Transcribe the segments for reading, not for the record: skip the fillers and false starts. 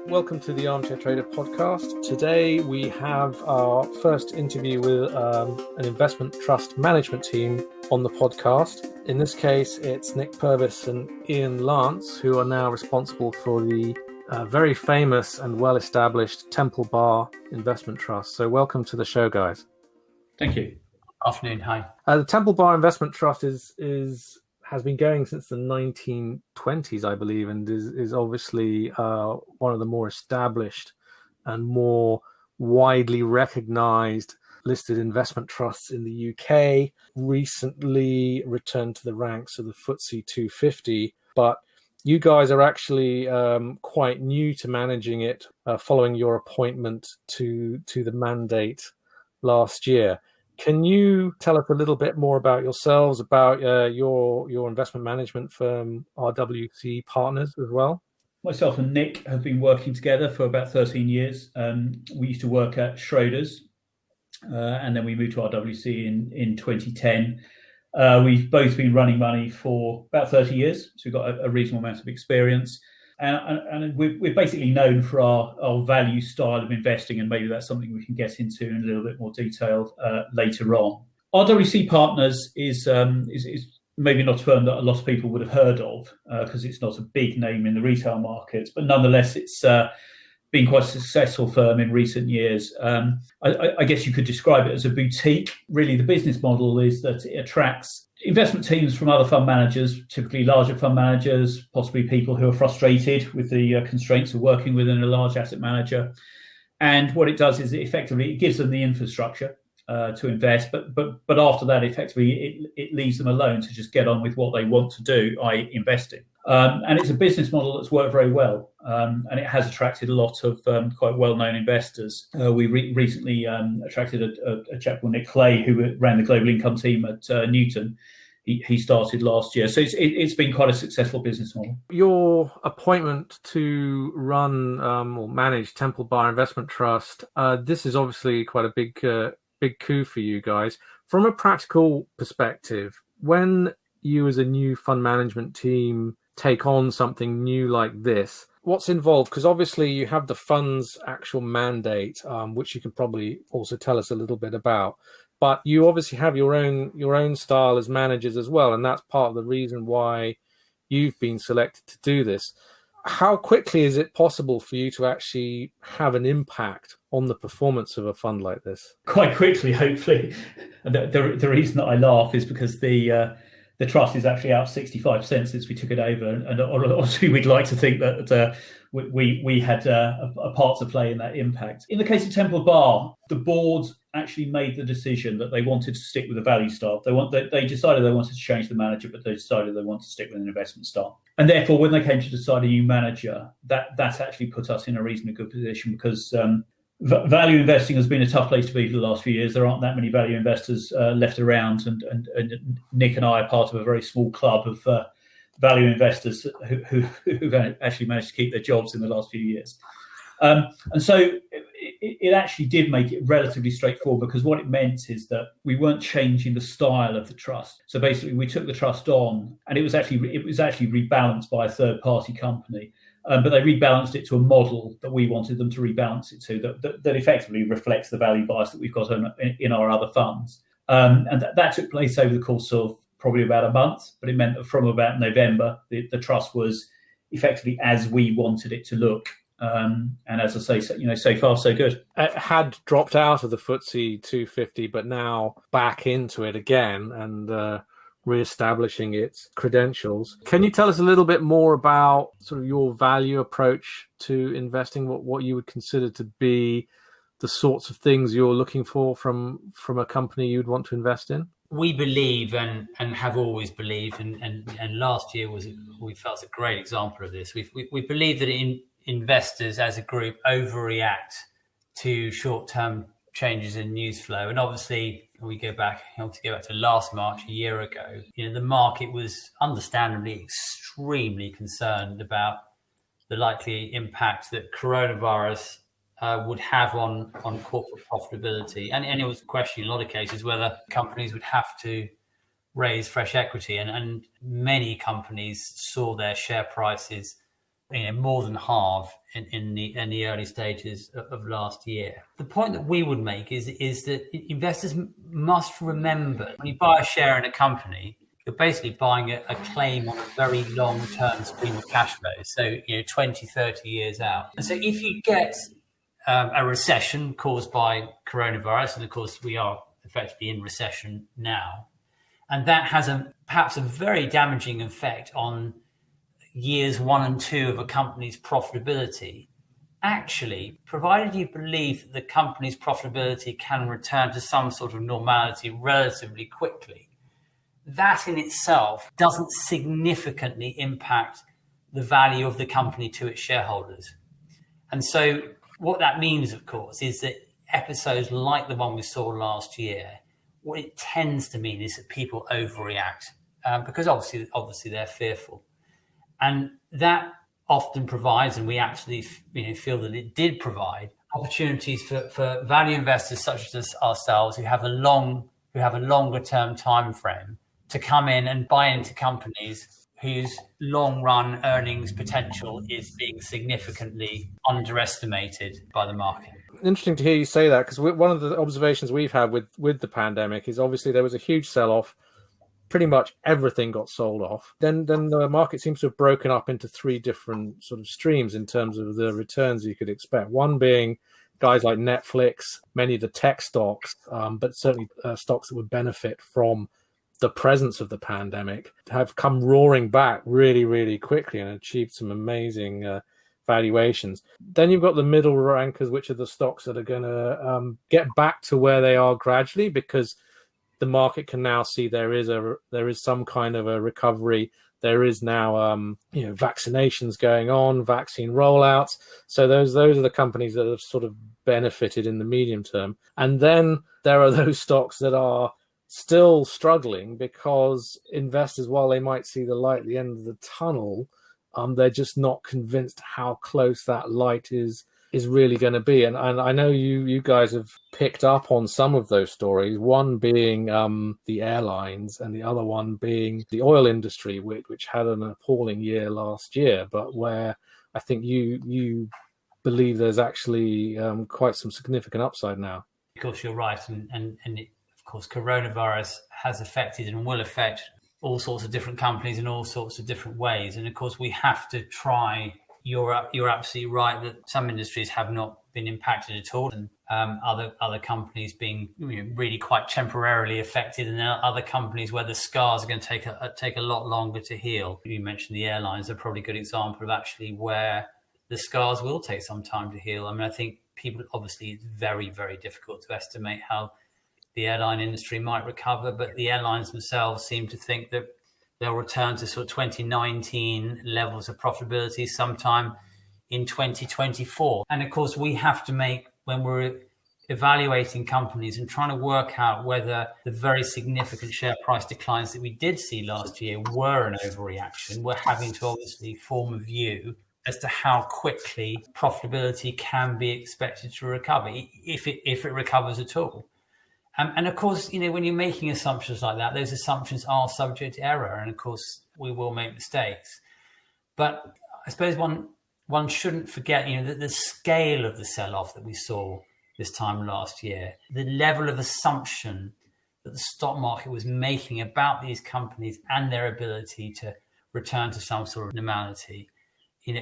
Welcome to the Armchair Trader podcast. Today we have our first interview with an investment trust management team on the podcast. In this case, it's Nick Purves and Ian Lance, who are now responsible for the very famous and well-established Temple Bar Investment Trust. So welcome to the show, guys. Thank you. Afternoon, hi. The Temple Bar Investment Trust has been going since the 1920s, I believe, and is obviously one of the more established and more widely recognized listed investment trusts in the UK. Recently returned to the ranks of the FTSE 250, but you guys are actually quite new to managing it following your appointment to the mandate last year. Can you tell us a little bit more about yourselves, about your investment management firm, RWC Partners, as well? Myself and Nick have been working together for about 13 years. We used to work at Schroders, and then we moved to RWC in 2010. We've both been running money for about 30 years, so we've got a reasonable amount of experience. And we're basically known for our value style of investing, and maybe that's something we can get into in a little bit more detail later on. RWC Partners is maybe not a firm that a lot of people would have heard of because it's not a big name in the retail markets, but nonetheless it's been quite a successful firm in recent years. I guess you could describe it as a boutique. Really, the business model is that it attracts investment teams from other fund managers, typically larger fund managers, possibly people who are frustrated with the constraints of working within a large asset manager. And what it does is it gives them the infrastructure to invest, but after that, effectively, it leaves them alone to just get on with what they want to do, i.e. investing. And it's a business model that's worked very well, and it has attracted a lot of quite well-known investors. We recently attracted a chap called Nick Clay, who ran the global income team at Newton. He started last year. So it's been quite a successful business model. Your appointment to run or manage Temple Bar Investment Trust, this is obviously quite a big coup for you guys. From a practical perspective, when you as a new fund management team take on something new like this, what's involved? Because obviously you have the fund's actual mandate, which you can probably also tell us a little bit about, but you obviously have your own style as managers as well, and that's part of the reason why you've been selected to do this. How quickly is it possible for you to actually have an impact on the performance of a fund like this? Quite quickly, hopefully. The reason that I laugh is because the trust is actually out 65% since we took it over, and obviously we'd like to think that we had a part to play in that impact. In the case of Temple Bar, the board actually made the decision that they wanted to stick with the value style. They decided they wanted to change the manager, but they decided they wanted to stick with an investment style. And therefore, when they came to decide a new manager, that actually put us in a reasonably good position because value investing has been a tough place to be for the last few years. There aren't that many value investors left around, and Nick and I are part of a very small club of value investors who've actually managed to keep their jobs in the last few years. And so it actually did make it relatively straightforward, because what it meant is that we weren't changing the style of the trust. So basically, we took the trust on, and it was actually rebalanced by a third-party company. But they rebalanced it to a model that we wanted them to rebalance it to, that effectively reflects the value bias that we've got in our other funds. And that took place over the course of probably about a month, but it meant that from about November, the trust was effectively as we wanted it to look. And as I say, so far so good. It had dropped out of the FTSE 250, but now back into it again, and re-establishing its credentials. Can you tell us a little bit more about sort of your value approach to investing, what you would consider to be the sorts of things you're looking for from a company you'd want to invest in? We believe and have always believed, and last year we felt a great example of this. We believe that investors as a group overreact to short-term changes in news flow, and obviously we go back to last March, a year ago. The market was understandably extremely concerned about the likely impact that coronavirus would have on corporate profitability, and it was a question in a lot of cases whether companies would have to raise fresh equity, and many companies saw their share prices more than half in the early stages of last year. The point that we would make is that investors must remember, when you buy a share in a company, you're basically buying a claim on a very long-term stream of cash flow. So, 20, 30 years out. And so if you get a recession caused by coronavirus, and of course we are effectively in recession now, and that has perhaps a very damaging effect on years 1 and 2 of a company's profitability. Actually, provided you believe that the company's profitability can return to some sort of normality relatively quickly, that in itself doesn't significantly impact the value of the company to its shareholders. And so what that means, of course, is that episodes like the one we saw last year, what it tends to mean is that people overreact because obviously they're fearful. And that often provides, and we actually feel that it did provide, opportunities for value investors such as ourselves who have a longer term time frame to come in and buy into companies whose long run earnings potential is being significantly underestimated by the market. Interesting to hear you say that, because one of the observations we've had with the pandemic is obviously there was a huge sell-off. Pretty much everything got sold off. Then the market seems to have broken up into 3 different sort of streams in terms of the returns you could expect. One being guys like Netflix, many of the tech stocks, but certainly stocks that would benefit from the presence of the pandemic, have come roaring back really, really quickly and achieved some amazing valuations. Then you've got the middle rankers, which are the stocks that are going to get back to where they are gradually, because the market can now see there is some kind of a recovery. There is now vaccinations going on, vaccine rollouts. So those are the companies that have sort of benefited in the medium term. And then there are those stocks that are still struggling because investors, while they might see the light at the end of the tunnel, they're just not convinced how close that light is really going to be. And I know you guys have picked up on some of those stories, one being the airlines and the other one being the oil industry, which had an appalling year last year, but where I think you believe there's actually quite some significant upside now. Of course, you're right. And it, of course, coronavirus has affected and will affect all sorts of different companies in all sorts of different ways. And of course, we have to try. You're absolutely right that some industries have not been impacted at all, and other companies being really quite temporarily affected, and other companies where the scars are going to take a lot longer to heal. You mentioned the airlines are probably a good example of actually where the scars will take some time to heal. I mean, I think people, obviously, it's very, very difficult to estimate how the airline industry might recover, but the airlines themselves seem to think that they'll return to sort of 2019 levels of profitability sometime in 2024. And of course, we have to make, when we're evaluating companies and trying to work out whether the very significant share price declines that we did see last year were an overreaction, we're having to obviously form a view as to how quickly profitability can be expected to recover, if it recovers at all. And of course, when you're making assumptions like that, those assumptions are subject to error. And of course, we will make mistakes. But I suppose one shouldn't forget, that the scale of the sell-off that we saw this time last year, the level of assumption that the stock market was making about these companies and their ability to return to some sort of normality,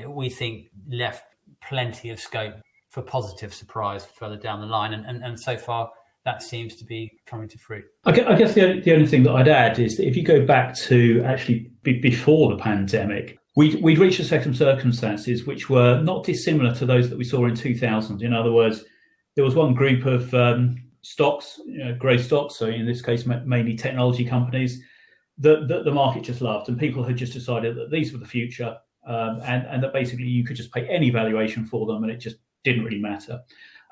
we think left plenty of scope for positive surprise further down the line. And so far, that seems to be coming to fruit. I guess the only thing that I'd add is that if you go back to actually before the pandemic, we'd reached a set of circumstances which were not dissimilar to those that we saw in 2000. In other words, there was one group of stocks, growth stocks, so in this case mainly technology companies, that the market just loved, and people had just decided that these were the future, and that basically you could just pay any valuation for them and it just didn't really matter.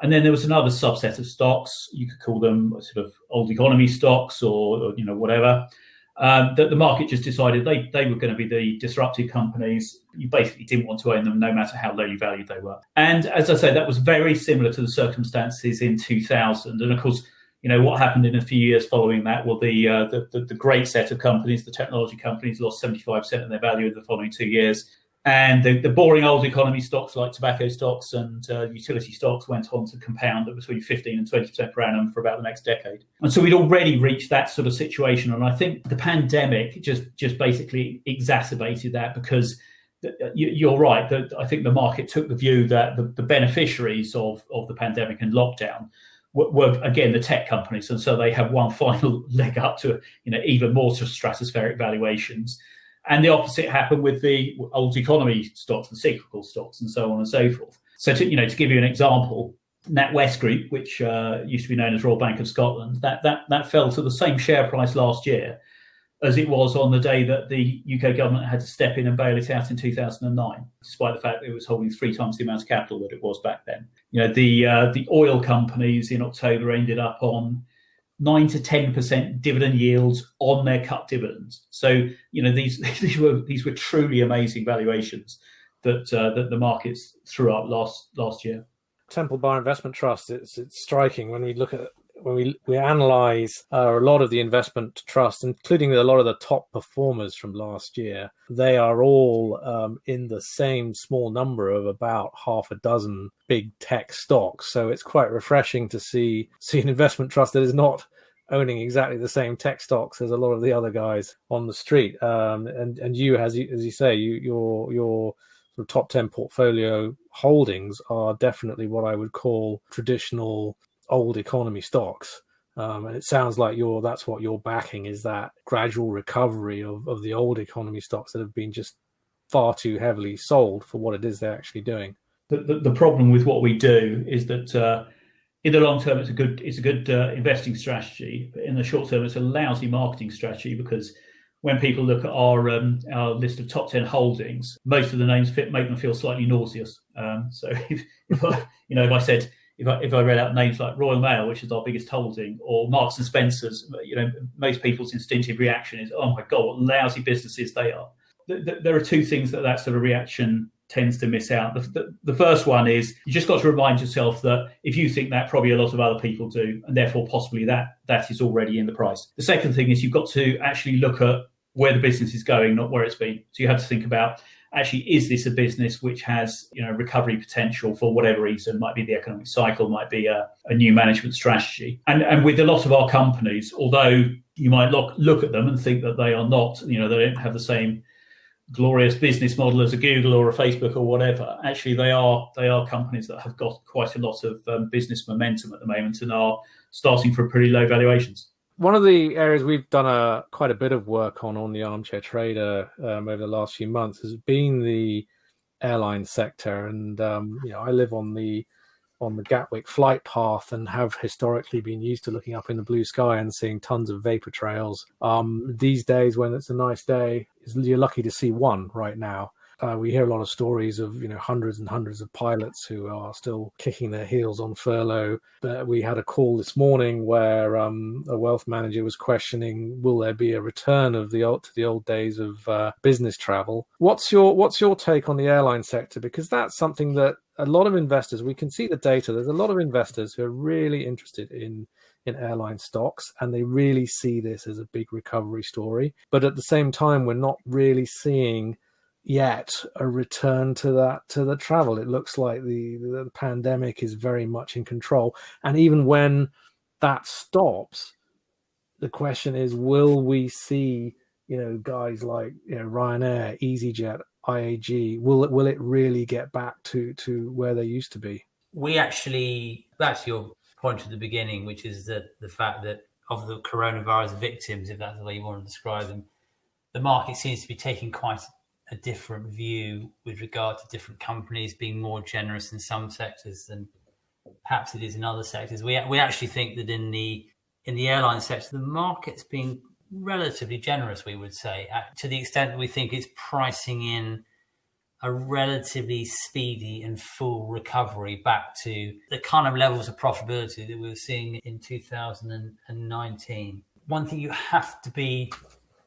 And then there was another subset of stocks, you could call them sort of old economy stocks or whatever, that the market just decided they were going to be the disruptive companies. You basically didn't want to own them no matter how lowly valued they were. And as I say, that was very similar to the circumstances in 2000. And of course, what happened in a few years following that? Well, the great set of companies, the technology companies, lost 75% of their value in the following 2 years. And the boring old economy stocks like tobacco stocks and utility stocks went on to compound at between 15 and 20% per annum for about the next decade. And so we'd already reached that sort of situation. And I think the pandemic just basically exacerbated that, because you're right. I think the market took the view that the beneficiaries of the pandemic and lockdown were again the tech companies, and so they have one final leg up to even more stratospheric valuations. And the opposite happened with the old economy stocks, the cyclical stocks, and so on and so forth. So to give you an example, NatWest Group, which used to be known as Royal Bank of Scotland, that fell to the same share price last year as it was on the day that the UK government had to step in and bail it out in 2009, despite the fact that it was holding 3 times the amount of capital that it was back then. The oil companies in October ended up on 9 to 10% dividend yields on their cut dividends. So these were truly amazing valuations that the markets threw up last year. Temple Bar Investment Trust, it's striking when we look at we analyze a lot of the investment trusts, including a lot of the top performers from last year. They are all in the same small number of about half a dozen big tech stocks. So it's quite refreshing to see an investment trust that is not owning exactly the same tech stocks as a lot of the other guys on the street. And you, as you say, your sort of top 10 portfolio holdings are definitely what I would call traditional old economy stocks. And it sounds like that's what you're backing, is that gradual recovery of the old economy stocks that have been just far too heavily sold for what it is they're actually doing. The problem with what we do is that in the long term, it's a good investing strategy, but in the short term, it's a lousy marketing strategy, because when people look at our list of top 10 holdings, most of the names make them feel slightly nauseous. So if I read out names like Royal Mail, which is our biggest holding, or Marks and Spencer's, most people's instinctive reaction is, "Oh my God, what lousy businesses they are." There are 2 things that sort of reaction tends to miss out. The first one is you just got to remind yourself that if you think that, probably a lot of other people do, and therefore possibly that is already in the price. The second thing is you've got to actually look at where the business is going, not where it's been. So you have to think about, actually, is this a business which has recovery potential for whatever reason? Might be the economic cycle, might be a new management strategy. And with a lot of our companies, although you might look at them and think that they are not, they don't have the same glorious business model as a Google or a Facebook or whatever, actually they are companies that have got quite a lot of business momentum at the moment and are starting from pretty low valuations. One of the areas we've done quite a bit of work on the Armchair Trader over the last few months has been the airline sector. And I live on the Gatwick flight path and have historically been used to looking up in the blue sky and seeing tons of vapor trails. These days, when it's a nice day, you're lucky to see one right now. We hear a lot of stories of hundreds and hundreds of pilots who are still kicking their heels on furlough. We had a call this morning where a wealth manager was questioning, will there be a return to the old days of business travel? What's your take on the airline sector? Because that's something that a lot of investors, we can see the data. There's a lot of investors who are really interested in airline stocks, and they really see this as a big recovery story. But at the same time, we're not really seeing yet a return to the travel. It looks like the pandemic is very much in control, and even when that stops, the question is, will we see guys like Ryanair, EasyJet, IAG, will it really get back to where they used to be? We actually, that's your point at the beginning, which is that the fact that of the coronavirus victims, if that's the way you want to describe them, the market seems to be taking quite a different view with regard to different companies being more generous in some sectors than perhaps it is in other sectors. We actually think that in the airline sector, the market's being relatively generous, we would say, to the extent that we think it's pricing in a relatively speedy and full recovery back to the kind of levels of profitability that we were seeing in 2019. One thing you have to be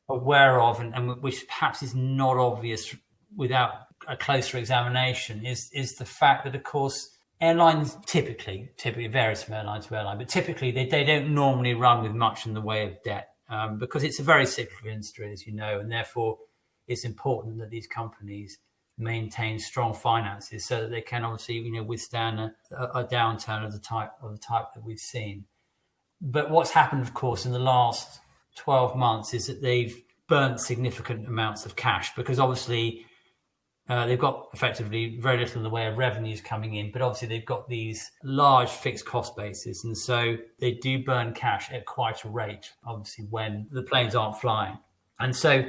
aware of, and which perhaps is not obvious without a closer examination, is the fact that, of course, airlines typically varies from airline to airline, but typically they don't normally run with much in the way of debt because it's a very cyclical industry, as you know, and therefore it's important that these companies maintain strong finances so that they can obviously, withstand a downturn of the type that we've seen. But what's happened, of course, in the last 12 months is that they've burnt significant amounts of cash, because obviously they've got effectively very little in the way of revenues coming in, but obviously they've got these large fixed cost bases. And so they do burn cash at quite a rate, obviously, when the planes aren't flying. And so,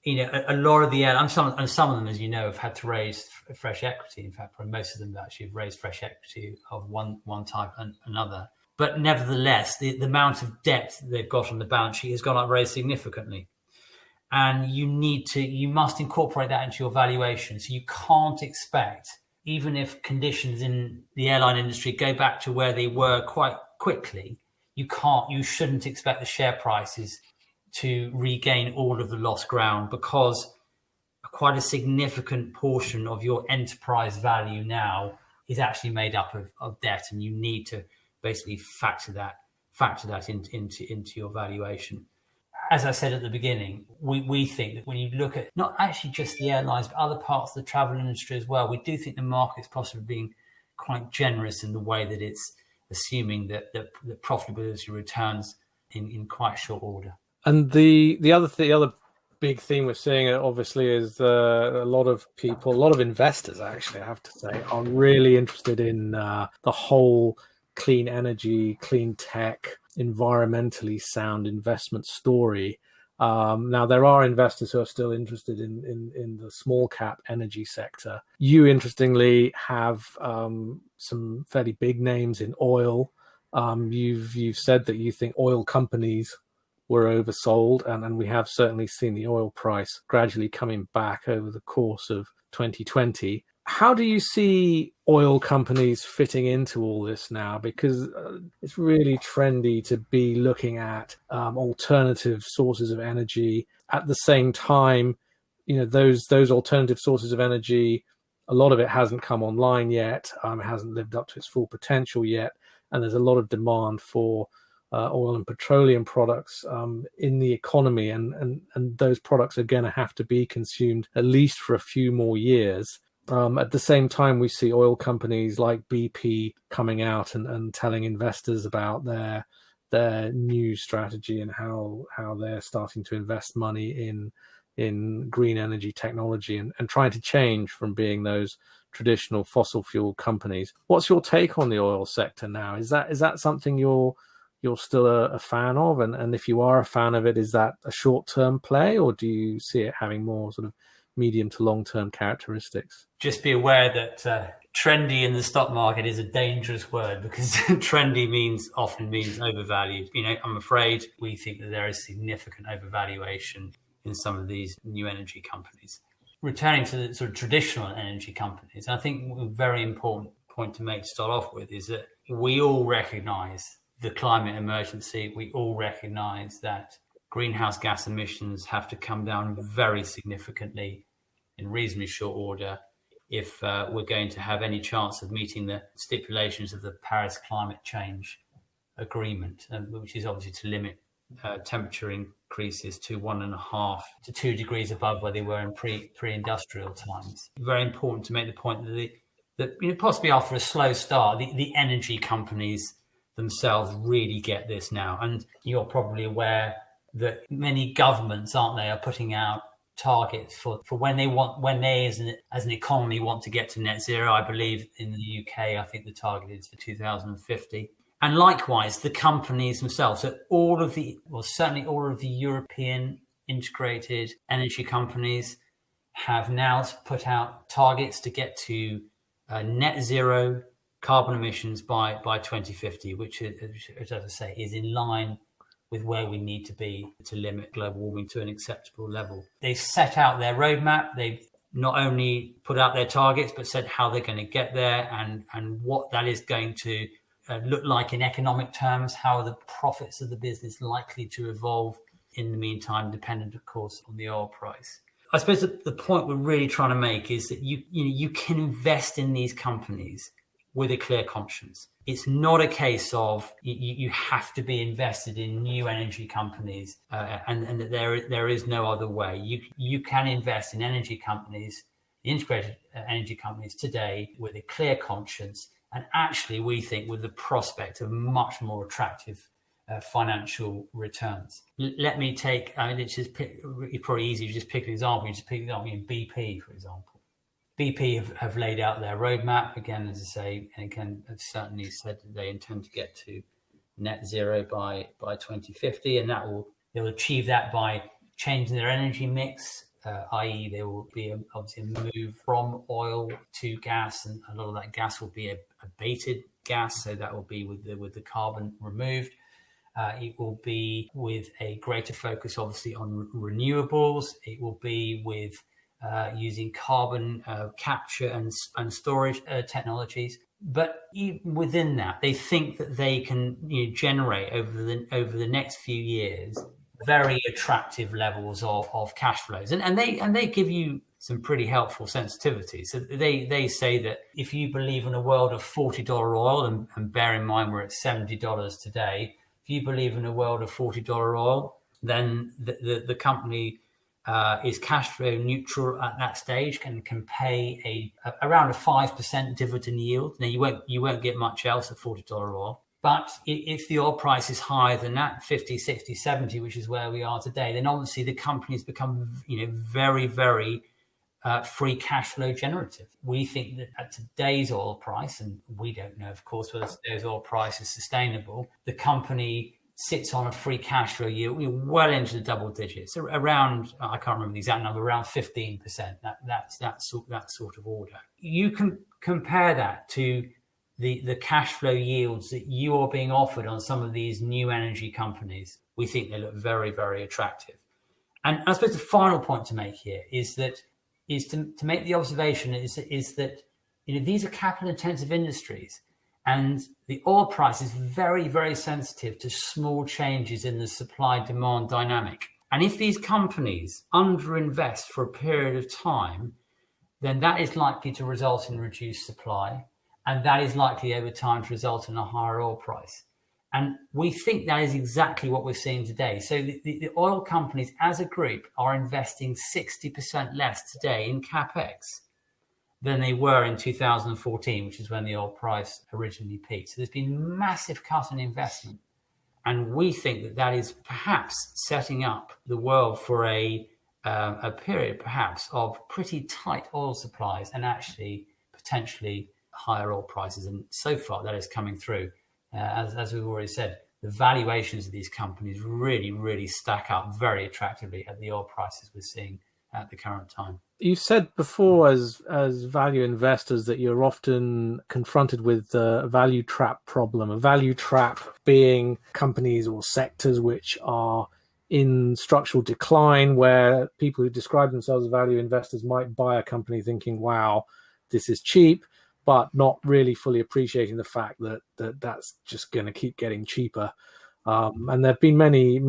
a lot of the airlines, some of them, as you know, have had to raise fresh equity. In fact, probably most of them actually have raised fresh equity of one type and another. But nevertheless, the amount of debt they've got on the balance sheet has gone up very significantly. And you must incorporate that into your valuation. So you can't expect, even if conditions in the airline industry go back to where they were quite quickly, you shouldn't expect the share prices to regain all of the lost ground, because quite a significant portion of your enterprise value now is actually made up of debt, and you need to basically factor that into your valuation. As I said at the beginning, we think that when you look at not actually just the airlines, but other parts of the travel industry as well, we do think the market's possibly being quite generous in the way that it's assuming that profitability returns in quite short order. And the other big theme we're seeing, obviously, is a lot of investors, actually, I have to say, are really interested in the whole clean energy, clean tech, environmentally sound investment story. Now, there are investors who are still interested in the small cap energy sector. You, interestingly, have some fairly big names in oil. You've said that you think oil companies were oversold, and we have certainly seen the oil price gradually coming back over the course of 2020. How do you see oil companies fitting into all this now? Because it's really trendy to be looking at alternative sources of energy. At the same time, those alternative sources of energy, a lot of it hasn't come online yet. It hasn't lived up to its full potential yet. And there's a lot of demand for oil and petroleum products in the economy, and those products are going to have to be consumed at least for a few more years. At the same time, we see oil companies like BP coming out and telling investors about their new strategy and how they're starting to invest money in green energy technology and trying to change from being those traditional fossil fuel companies. What's your take on the oil sector now? Is that something you're still a fan of? And if you are a fan of it, is that a short-term play, or do you see it having more sort of medium to long-term characteristics? Just be aware that trendy in the stock market is a dangerous word, because trendy often means overvalued. I'm afraid we think that there is significant overvaluation in some of these new energy companies. Returning to the sort of traditional energy companies, I think a very important point to make to start off with is that we all recognize the climate emergency. We all recognize that greenhouse gas emissions have to come down very significantly in reasonably short order if we're going to have any chance of meeting the stipulations of the Paris Climate Change Agreement, which is obviously to limit temperature increases to 1.5 to 2 degrees above where they were in pre-industrial times. Very important to make the point that possibly after a slow start, the energy companies themselves really get this now. And you're probably aware that many governments, aren't they, are putting out targets for when they as an economy want to get to net zero. I believe in the UK, I think the target is for 2050. And likewise, the companies themselves, so certainly all of the European integrated energy companies have now put out targets to get to net zero carbon emissions by 2050, which, as I say, is in line with where we need to be to limit global warming to an acceptable level. They've set out their roadmap. They've not only put out their targets, but said how they're going to get there and what that is going to look like in economic terms, how are the profits of the business likely to evolve in the meantime, dependent, of course, on the oil price. I suppose the point we're really trying to make is that you can invest in these companies with a clear conscience. It's not a case of you have to be invested in new energy companies and that there is no other way. You can invest in energy companies the integrated energy companies today with a clear conscience, and actually we think with the prospect of much more attractive financial returns. Let me take, it's probably easy to just pick an example. You just pick an example in BP, for example. BP have laid out their roadmap. Again, as I say, and again, have certainly said that they intend to get to net zero by 2050, and they'll achieve that by changing their energy mix, i.e. there will be obviously a move from oil to gas, and a lot of that gas will be abated gas, so that will be with the carbon removed. It will be with a greater focus, obviously, on renewables. It will be with using carbon capture and storage technologies. But even within that, they think that they can generate over the next few years very attractive levels of cash flows, and they give you some pretty helpful sensitivities. So they say that if you believe in a world of $40 oil, and bear in mind we're at $70 today, if you believe in a world of $40 oil, then the company is cash flow neutral at that stage and can pay around a 5% dividend yield. Now you won't get much else at $40 oil. But if the oil price is higher than that, 50, 60, 70, which is where we are today, then obviously the company's become very, very free cash flow generative. We think that at today's oil price, and we don't know, of course, whether today's oil price is sustainable, the company sits on a free cash flow yield well into the double digits, around, I can't remember the exact number, around 15%. That's that sort of order. You can compare that to the cash flow yields that you are being offered on some of these new energy companies. We think they look very, very attractive. And I suppose the final point to make here is to make the observation is that these are capital intensive industries, and the oil price is very, very sensitive to small changes in the supply demand dynamic. And if these companies underinvest for a period of time, then that is likely to result in reduced supply. And that is likely over time to result in a higher oil price. And we think that is exactly what we're seeing today. So the oil companies as a group are investing 60% less today in CapEx than they were in 2014, which is when the oil price originally peaked. So there's been massive cut in investment. And we think that is perhaps setting up the world for a period perhaps of pretty tight oil supplies and actually potentially higher oil prices, and so far that is coming through. As we've already said, the valuations of these companies really, really stack up very attractively at the oil prices we're seeing at the current time. You said before, as value investors, that you're often confronted with a value trap problem. A value trap being companies or sectors which are in structural decline, where people who describe themselves as value investors might buy a company thinking, wow, this is cheap, but not really fully appreciating the fact that that's just going to keep getting cheaper. And there have been many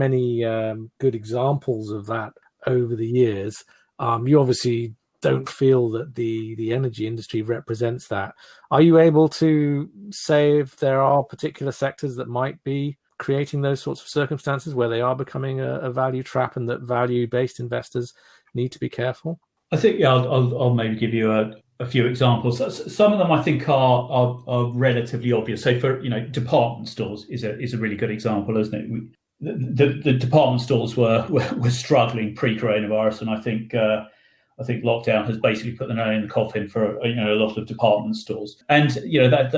good examples of that over the years. You obviously don't feel that the energy industry represents that. Are you able to say if there are particular sectors that might be creating those sorts of circumstances where they are becoming a value trap and that value-based investors need to be careful? I think, yeah, I'll maybe give you a few examples. Some of them I think are relatively obvious. So for department stores is a really good example, isn't it? The department stores were struggling pre-coronavirus, and I think lockdown has basically put the nail in the coffin for a lot of department stores. And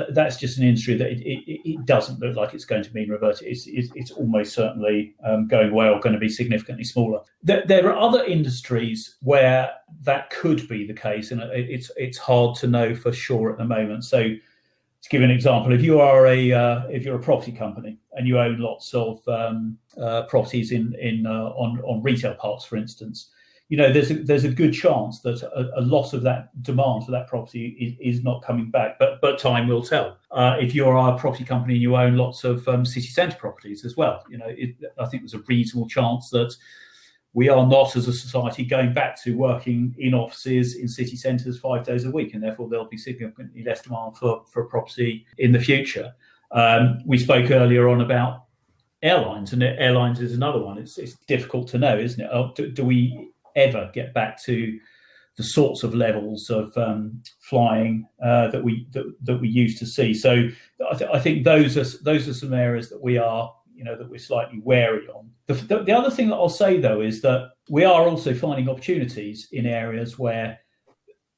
that's just an industry that it doesn't look like it's going to mean reverted. It's almost certainly going away or going to be significantly smaller. There are other industries where that could be the case, and it's hard to know for sure at the moment. So to give an example, if you're a property company and you own lots of properties on retail parks, for instance, there's a good chance that a lot of that demand for that property is not coming back, but time will tell. If you're a property company and you own lots of city centre properties as well, I think there's a reasonable chance that we are not, as a society, going back to working in offices in city centres 5 days a week, and therefore there'll be significantly less demand for property in the future. We spoke earlier on about airlines, and airlines is another one. It's difficult to know, isn't it? Do we ever get back to the sorts of levels of flying that we used to see. So I think those are some areas that we are, that we're slightly wary on. The other thing that I'll say though is that we are also finding opportunities in areas where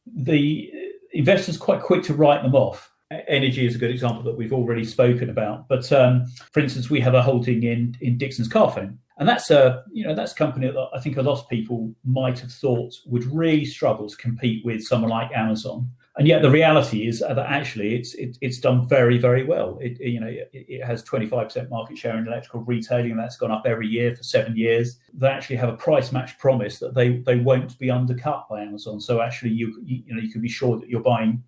the investors are quite quick to write them off. Energy is a good example that we've already spoken about. But for instance, we have a holding in Dixon's Carphone, and that's a company that I think a lot of people might have thought would really struggle to compete with someone like Amazon. And yet the reality is that actually it's done very, very well. It has 25% market share in electrical retailing, and that's gone up every year for 7 years. They actually have a price match promise that they won't be undercut by Amazon. So actually you can be sure that you're buying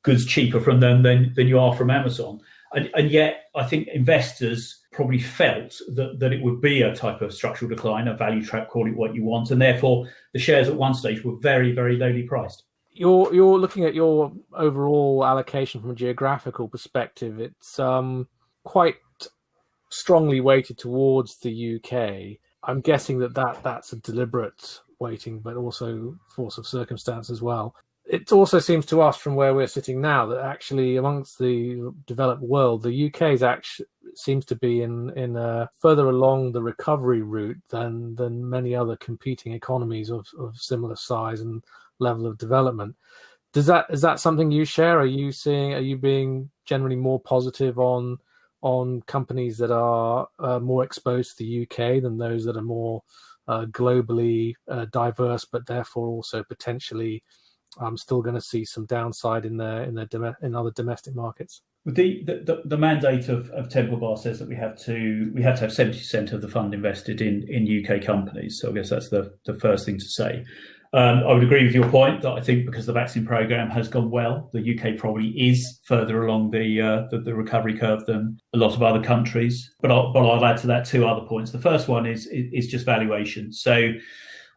goods cheaper from them than you are from Amazon. And yet I think investors probably felt that it would be a type of structural decline, a value trap, call it what you want, and therefore the shares at one stage were very, very lowly priced. You're looking at your overall allocation from a geographical perspective. It's quite strongly weighted towards the UK. I'm guessing that's a deliberate weighting, but also force of circumstance as well. It also seems to us, from where we're sitting now, that actually amongst the developed world, the UK seems to be in further along the recovery route than many other competing economies of similar size and level of development. Is that something you share? Are you being generally more positive on companies that are more exposed to the UK than those that are more globally diverse, but therefore also potentially still going to see some downside in other domestic markets? The mandate of Temple Bar says that we have to have 70% of the fund invested in UK companies. So I guess that's the first thing to say. I would agree with your point that I think because the vaccine program has gone well, the UK probably is further along the recovery curve than a lot of other countries. But I'll add to that two other points. The first one is just valuation. So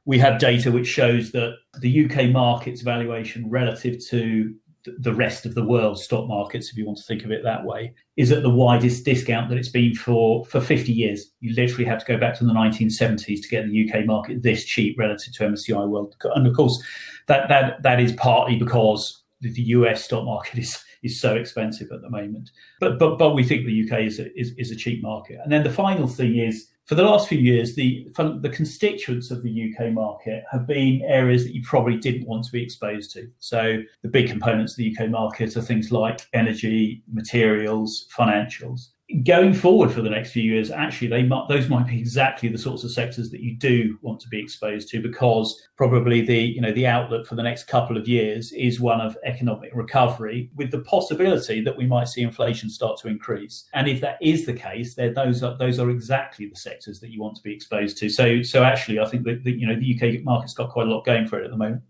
we have data which shows that the UK market's valuation relative to the rest of the world's stock markets, if you want to think of it that way, is at the widest discount that it's been for 50 years. You literally have to go back to the 1970s to get the UK market this cheap relative to MSCI World. And of course, that is partly because the US stock market is so expensive at the moment. But we think the UK is a cheap market. And then the final thing is, for the last few years, the constituents of the UK market have been areas that you probably didn't want to be exposed to. So the big components of the UK market are things like energy, materials, financials. Going forward for the next few years, actually, those might be exactly the sorts of sectors that you do want to be exposed to, because probably the outlook for the next couple of years is one of economic recovery, with the possibility that we might see inflation start to increase. And if that is the case, then those are exactly the sectors that you want to be exposed to. So actually, I think that the UK market's got quite a lot going for it at the moment.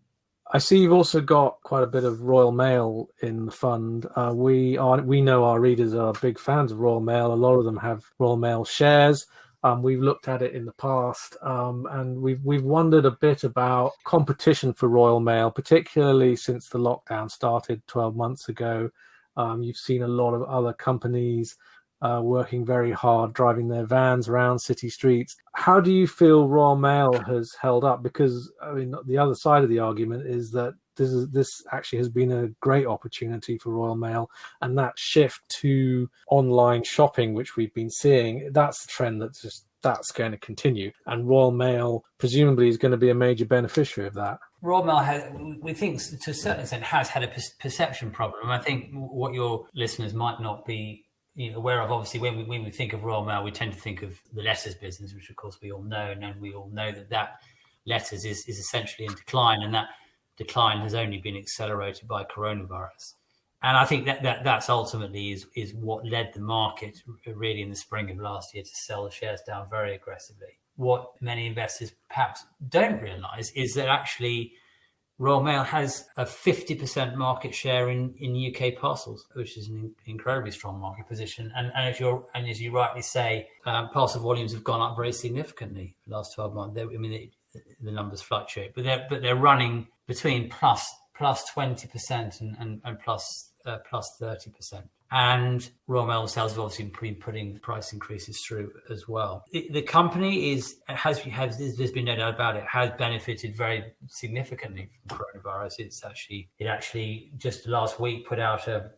I see you've also got quite a bit of Royal Mail in the fund. We know our readers are big fans of Royal Mail. A lot of them have Royal Mail shares. We've looked at it in the past, and we've wondered a bit about competition for Royal Mail, particularly since the lockdown started 12 months ago. You've seen a lot of other companies working very hard, driving their vans around city streets. How do you feel Royal Mail has held up? Because I mean, the other side of the argument is that this actually has been a great opportunity for Royal Mail, and that shift to online shopping, which we've been seeing, that's a trend that's going to continue, and Royal Mail presumably is going to be a major beneficiary of that. Royal Mail we think to a certain extent has had a perception problem. I think what your listeners might not be aware of, obviously, when we think of Royal Mail, we tend to think of the letters business, which of course we all know, and we all know that letters is essentially in decline, and that decline has only been accelerated by coronavirus. And I think that's ultimately is what led the market really in the spring of last year to sell the shares down very aggressively. What many investors perhaps don't realise is that actually Royal Mail has a 50% market share in UK parcels, which is an incredibly strong market position. And as you rightly say, parcel volumes have gone up very significantly the last 12 months. The numbers fluctuate, but they're running between plus 20% and plus 30%. And Royal Mail Sales have obviously been putting price increases through as well. The company has there's been no doubt about it, has benefited very significantly from coronavirus. It actually just last week put out a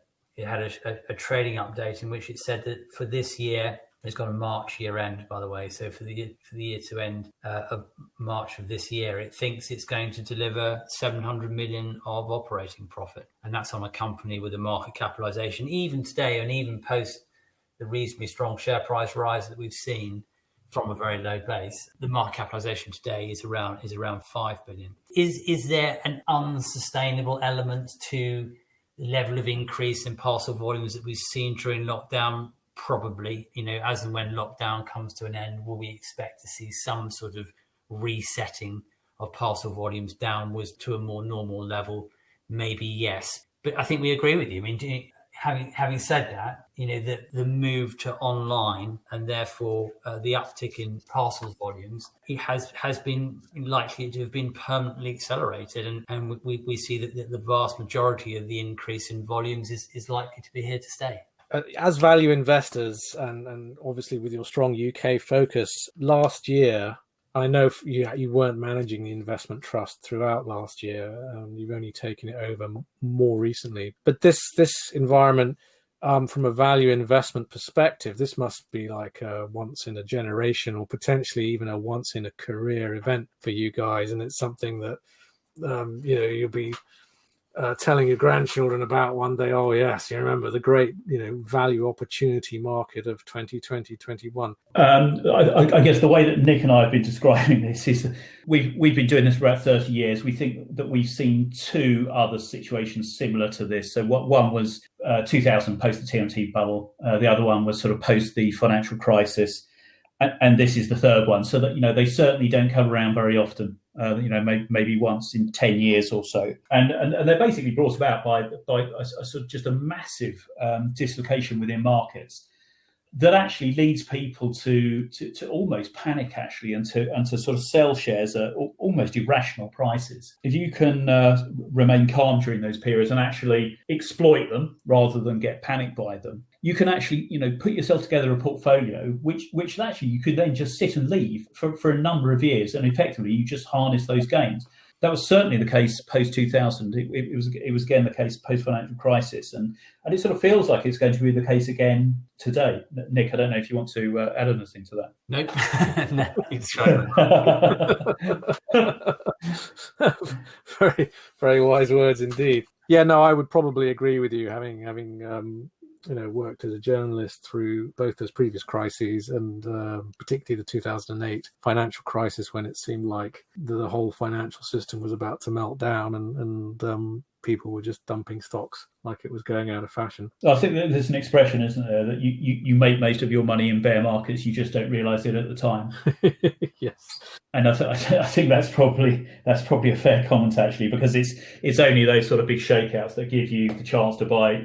trading update in which it said that for this year, it's got a March year end, by the way. So for the year to end of March of this year, it thinks it's going to deliver 700 million of operating profit. And that's on a company with a market capitalization, even today and even post the reasonably strong share price rise that we've seen from a very low base. The market capitalization today is around 5 billion. Is there an unsustainable element to the level of increase in parcel volumes that we've seen during lockdown? Probably, as and when lockdown comes to an end, will we expect to see some sort of resetting of parcel volumes downwards to a more normal level? Maybe yes, but I think we agree with you. I mean, having said that, the move to online and therefore the uptick in parcels volumes, it has been likely to have been permanently accelerated, and we see that the vast majority of the increase in volumes is likely to be here to stay. As value investors, and obviously with your strong UK focus, last year, I know you weren't managing the investment trust throughout last year. You've only taken it over more recently. But this environment, from a value investment perspective, this must be like a once in a generation, or potentially even a once in a career event for you guys. And it's something that you'll be telling your grandchildren about one day. Oh yes, you remember the great value opportunity market of 2020-21. I guess the way that Nick and I have been describing this is that we've been doing this for about 30 years. We think that we've seen two other situations similar to this. So one was 2000 post the TMT bubble. The other one was sort of post the financial crisis. And this is the third one. So that, they certainly don't come around very often. Maybe once in 10 years or so, and they're basically brought about by a sort of just a massive dislocation within markets that actually leads people to almost panic, actually, and to sort of sell shares at almost irrational prices. If you can remain calm during those periods and actually exploit them rather than get panicked by them, you can actually, put yourself together a portfolio which actually you could then just sit and leave for a number of years, and effectively you just harness those gains. That was certainly the case post 2000. It was again the case post financial crisis, and it sort of feels like it's going to be the case again today. Nick, I don't know if you want to add anything to that. Nope. No, it's right. Very, very wise words indeed. Yeah, no, I would probably agree with you, having worked as a journalist through both those previous crises and particularly the 2008 financial crisis, when it seemed like the whole financial system was about to melt down and people were just dumping stocks like it was going out of fashion. I think that there's an expression, isn't there, that you make most of your money in bear markets, you just don't realise it at the time. Yes. And I think that's probably a fair comment, actually, because it's only those sort of big shakeouts that give you the chance to buy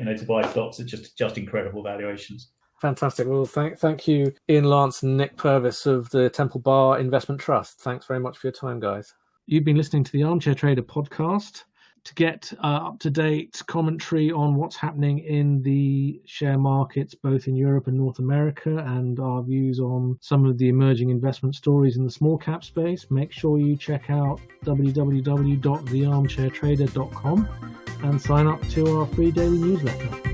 stocks at just incredible valuations. Fantastic. Well, thank you, Ian Lance and Nick Purves of the Temple Bar Investment Trust. Thanks very much for your time, guys. You've been listening to the Armchair Trader podcast. To get up-to-date commentary on what's happening in the share markets, both in Europe and North America, and our views on some of the emerging investment stories in the small cap space, make sure you check out www.thearmchairtrader.com and sign up to our free daily newsletter.